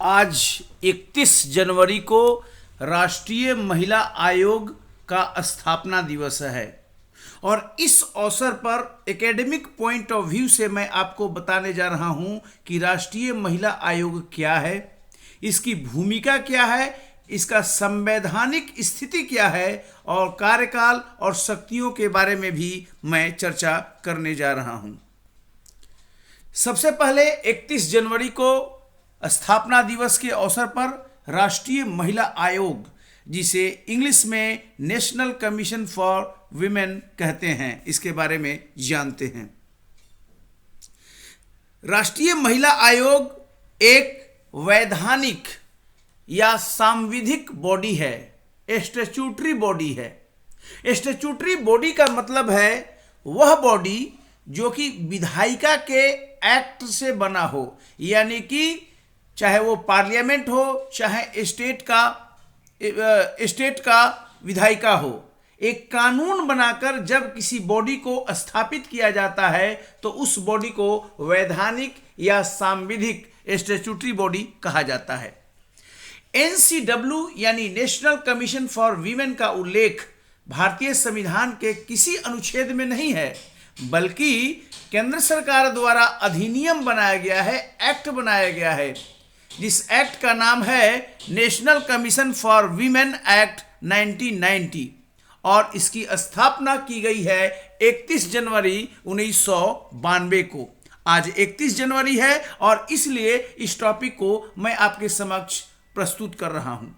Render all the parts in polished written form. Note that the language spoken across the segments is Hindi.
आज 31 जनवरी को राष्ट्रीय महिला आयोग का स्थापना दिवस है और इस अवसर पर एकेडमिक पॉइंट ऑफ व्यू से मैं आपको बताने जा रहा हूं कि राष्ट्रीय महिला आयोग क्या है, इसकी भूमिका क्या है, इसका संवैधानिक स्थिति क्या है और कार्यकाल और शक्तियों के बारे में भी मैं चर्चा करने जा रहा हूं। सबसे पहले 31 जनवरी को स्थापना दिवस के अवसर पर राष्ट्रीय महिला आयोग, जिसे इंग्लिश में नेशनल कमीशन फॉर वीमेन कहते हैं, इसके बारे में जानते हैं। राष्ट्रीय महिला आयोग एक वैधानिक या सांविधिक बॉडी है, स्टैट्यूटरी बॉडी है। स्टैट्यूटरी बॉडी का मतलब है वह बॉडी जो कि विधायिका के एक्ट से बना हो, यानी कि चाहे वो पार्लियामेंट हो, चाहे स्टेट का विधायिका हो। एक कानून बनाकर जब किसी बॉडी को स्थापित किया जाता है तो उस बॉडी को वैधानिक या सांविधिक स्टैट्यूटरी बॉडी कहा जाता है। NCW यानी नेशनल कमीशन फॉर वीमेन का उल्लेख भारतीय संविधान के किसी अनुच्छेद में नहीं है, बल्कि केंद्र सरकार द्वारा अधिनियम बनाया गया है, एक्ट बनाया गया है, जिस एक्ट का नाम है national commission for women act 1990 और इसकी स्थापना की गई है 31 जनवरी 1992 को। आज 31 जनवरी है और इसलिए इस टॉपिक को मैं आपके समक्ष प्रस्तुत कर रहा हूं।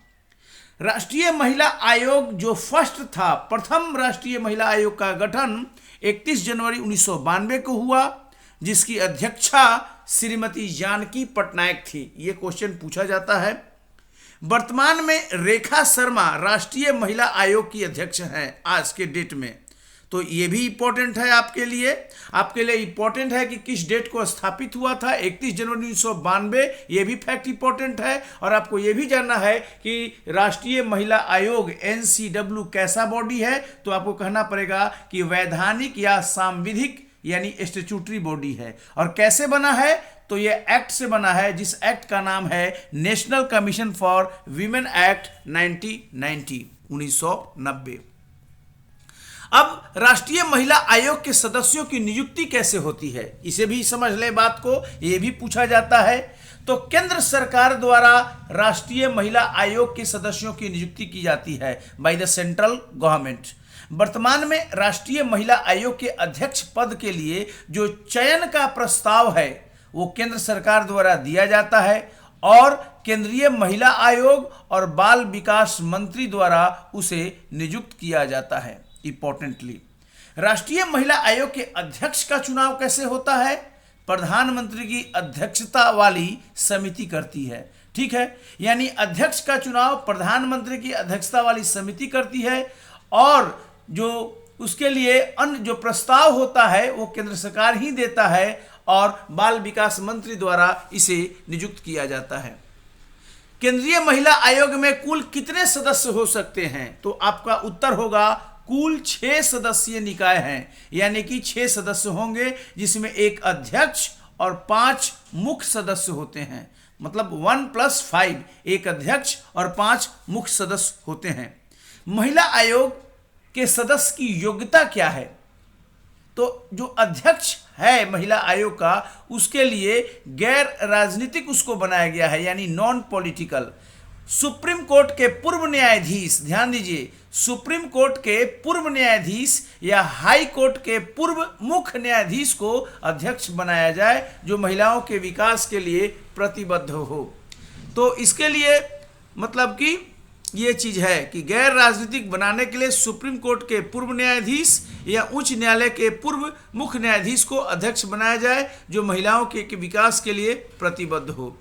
राष्ट्रीय महिला आयोग जो प्रथम राष्ट्रीय महिला आयोग का गठन 31 जनवरी 1992 को हुआ, जिसकी अध्यक्षा श्रीमती जानकी पटनायक थी। ये क्वेश्चन पूछा जाता है। वर्तमान में रेखा शर्मा राष्ट्रीय महिला आयोग की अध्यक्ष हैं आज के डेट में। तो ये भी इम्पोर्टेंट है आपके लिए इम्पोर्टेंट है कि किस डेट को स्थापित हुआ था, 31 जनवरी 1992। ये भी फैक्ट इम्पोर्टेंट है। और आपको ये भी जानना है कि राष्ट्रीय महिला आयोग NCW कैसा बॉडी है, तो आपको कहना पड़ेगा कि वैधानिक या सांविधिक यानी स्टैट्यूटरी बॉडी है। और कैसे बना है, तो ये एक्ट से बना है, जिस एक्ट का नाम है national commission for women act 1990। अब राष्ट्रीय महिला आयोग के सदस्यों की नियुक्ति कैसे होती है, इसे भी समझ ले बात को, यह भी पूछा जाता है। तो केंद्र सरकार द्वारा राष्ट्रीय महिला आयोग के सदस्यों की नियुक्ति की जाती है बाय द सेंट्रल गवर्नमेंट। वर्तमान में राष्ट्रीय महिला आयोग के अध्यक्ष पद के लिए जो चयन का प्रस्ताव है वो केंद्र सरकार द्वारा दिया जाता है और केंद्रीय महिला आयोग और बाल विकास मंत्री द्वारा उसे नियुक्त किया जाता है। इंपॉर्टेंटली, राष्ट्रीय महिला आयोग के अध्यक्ष का चुनाव कैसे होता है? प्रधानमंत्री की अध्यक्षता वाली समिति करती है। ठीक है, यानी अध्यक्ष का चुनाव प्रधानमंत्री की अध्यक्षता वाली समिति करती है और जो उसके लिए अन्य जो प्रस्ताव होता है वो केंद्र सरकार ही देता है और बाल विकास मंत्री द्वारा इसे नियुक्त किया जाता है। केंद्रीय महिला आयोग में कुल कितने सदस्य हो सकते हैं? तो आपका उत्तर होगा कुल 6 सदस्यीय निकाय हैं, यानी कि 6 सदस्य होंगे, जिसमें एक अध्यक्ष और 5 मुख्य सदस्य होते हैं। मतलब 1+5, एक अध्यक्ष और 5 मुख्य सदस्य होते हैं। महिला आयोग के सदस्य की योग्यता क्या है? तो जो अध्यक्ष है महिला आयोग का, उसके लिए गैर राजनीतिक उसको बनाया गया है, यानी नॉन पॉलिटिकल। सुप्रीम कोर्ट के पूर्व न्यायाधीश, ध्यान दीजिए, सुप्रीम कोर्ट के पूर्व न्यायाधीश या हाई कोर्ट के पूर्व मुख्य न्यायाधीश को अध्यक्ष बनाया जाए, जो महिलाओं के विकास के लिए प्रतिबद्ध हो। तो इसके लिए मतलब कि ये चीज है कि गैर राजनीतिक बनाने के लिए सुप्रीम कोर्ट के पूर्व न्यायाधीश या उच्च न्यायालय के पूर्व मुख्य न्यायाधीश को अध्यक्ष बनाया जाए, जो महिलाओं के विकास के लिए प्रतिबद्ध हो।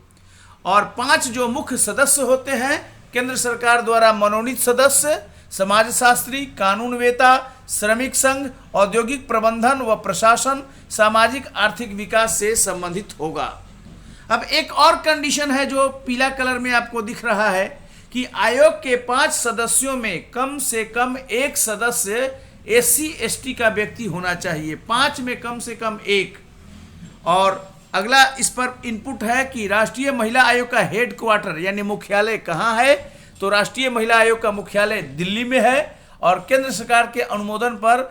और 5 जो मुख्य सदस्य होते हैं केंद्र सरकार द्वारा मनोनीत सदस्य, समाजशास्त्री, कानूनवेता, श्रमिक संघ, औद्योगिक प्रबंधन व प्रशासन, सामाजिक आर्थिक विकास से संबंधित होगा। अब एक और कंडीशन है जो पीला कलर में आपको दिख रहा है कि आयोग के 5 सदस्यों में कम से कम एक सदस्य SC ST का व्यक्ति होना चाहिए, 5 में कम से कम एक। और अगला इस पर इनपुट है कि राष्ट्रीय महिला आयोग का हेड क्वार्टर यानी मुख्यालय कहाँ है। तो राष्ट्रीय महिला आयोग का मुख्यालय दिल्ली में है और केंद्र सरकार के अनुमोदन पर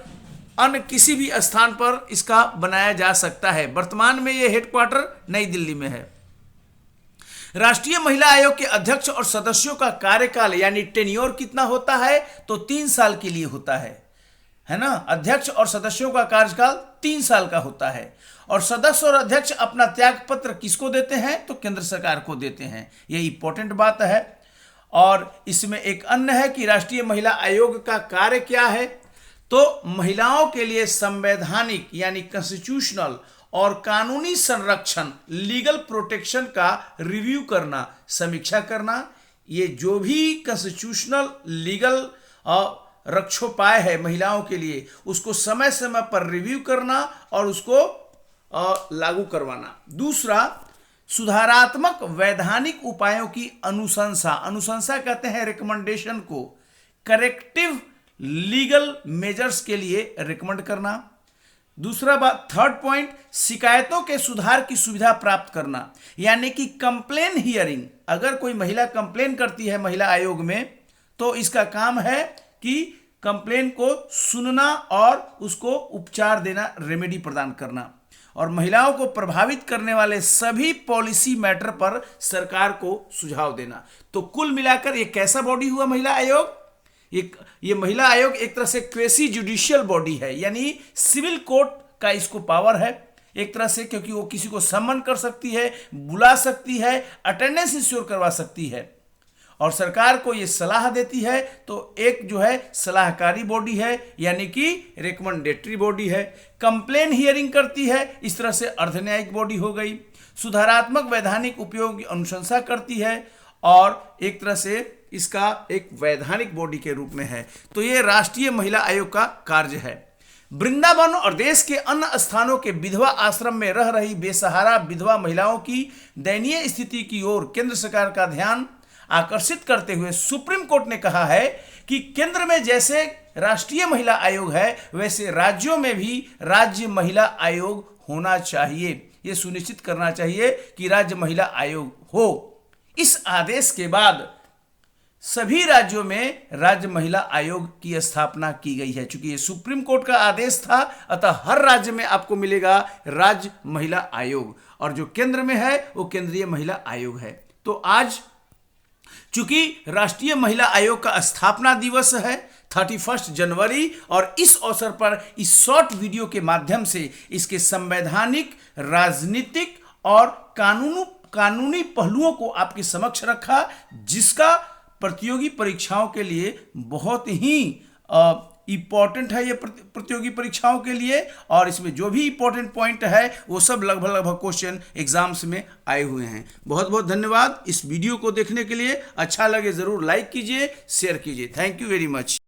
अन्य किसी भी स्थान पर इसका बनाया जा सकता है। वर्तमान में यह हेडक्वार्टर नई दिल्ली में है। राष्ट्रीय महिला आयोग के अध्यक्ष और सदस्यों का कार्यकाल यानी टेन्योर कितना होता है। तो 3 साल के लिए होता है ना। अध्यक्ष और सदस्यों का कार्यकाल 3 साल का होता है और सदस्य और अध्यक्ष अपना त्याग पत्र किसको देते हैं। तो केंद्र सरकार को देते हैं। ये इंपॉर्टेंट बात है। और इसमें एक अन्य है कि राष्ट्रीय महिला आयोग का कार्य क्या है। तो महिलाओं के लिए संवैधानिक यानी कॉन्स्टिट्यूशनल और कानूनी संरक्षण लीगल प्रोटेक्शन का रिव्यू करना, समीक्षा करना। ये जो भी कॉन्स्टिट्यूशनल लीगल रक्षोपाय है महिलाओं के लिए उसको समय समय पर रिव्यू करना और उसको लागू करवाना। दूसरा, सुधारात्मक वैधानिक उपायों की अनुशंसा। अनुशंसा कहते हैं रिकमेंडेशन को। करेक्टिव लीगल मेजर्स के लिए रिकमेंड करना। दूसरा बात, थर्ड पॉइंट, शिकायतों के सुधार की सुविधा प्राप्त करना यानी कि कंप्लेन हियरिंग। अगर कोई महिला कंप्लेन करती है महिला आयोग में तो इसका काम है कि कंप्लेन को सुनना और उसको उपचार देना, रेमेडी प्रदान करना और महिलाओं को प्रभावित करने वाले सभी पॉलिसी मैटर पर सरकार को सुझाव देना। तो कुल मिलाकर ये कैसा बॉडी हुआ महिला आयोग। ये महिला आयोग एक तरह से क्वेसी जुडिशियल बॉडी है यानी सिविल कोर्ट का इसको पावर है एक तरह से, क्योंकि वो किसी को सम्मन कर सकती है, बुला सकती है, अटेंडेंस इंश्योर करवा सकती है और सरकार को ये सलाह देती है। तो एक जो है सलाहकारी बॉडी है यानी कि रिकमेंडेटरी बॉडी है। कंप्लेन हियरिंग करती है, इस तरह से अर्धन्यायिक बॉडी हो गई। सुधारात्मक वैधानिक उपयोग की अनुशंसा करती है और एक तरह से इसका एक वैधानिक बॉडी के रूप में है। तो ये राष्ट्रीय महिला आयोग का कार्य है। वृंदावन और देश के अन्य स्थानों के विधवा आश्रम में रह रही बेसहारा विधवा महिलाओं की दयनीय स्थिति की ओर केंद्र सरकार का ध्यान आकर्षित करते हुए सुप्रीम कोर्ट ने कहा है कि केंद्र में जैसे राष्ट्रीय महिला आयोग है वैसे राज्यों में भी राज्य महिला आयोग होना चाहिए। यह सुनिश्चित करना चाहिए कि राज्य महिला आयोग हो। इस आदेश के बाद सभी राज्यों में राज्य महिला आयोग की स्थापना की गई है। चूंकि ये सुप्रीम कोर्ट का आदेश था अतः हर राज्य में आपको मिलेगा राज्य महिला आयोग और जो केंद्र में है वो केंद्रीय महिला आयोग है। तो आज चूंकि राष्ट्रीय महिला आयोग का स्थापना दिवस है 31 जनवरी और इस अवसर पर इस शॉर्ट वीडियो के माध्यम से इसके संवैधानिक, राजनीतिक और कानूनी पहलुओं को आपके समक्ष रखा, जिसका प्रतियोगी परीक्षाओं के लिए बहुत ही इंपॉर्टेंट है। ये प्रतियोगी परीक्षाओं के लिए और इसमें जो भी इंपॉर्टेंट पॉइंट है वो सब लगभग क्वेश्चन एग्जाम्स में आए हुए हैं। बहुत बहुत धन्यवाद इस वीडियो को देखने के लिए। अच्छा लगे जरूर लाइक कीजिए, शेयर कीजिए। Thank you very much.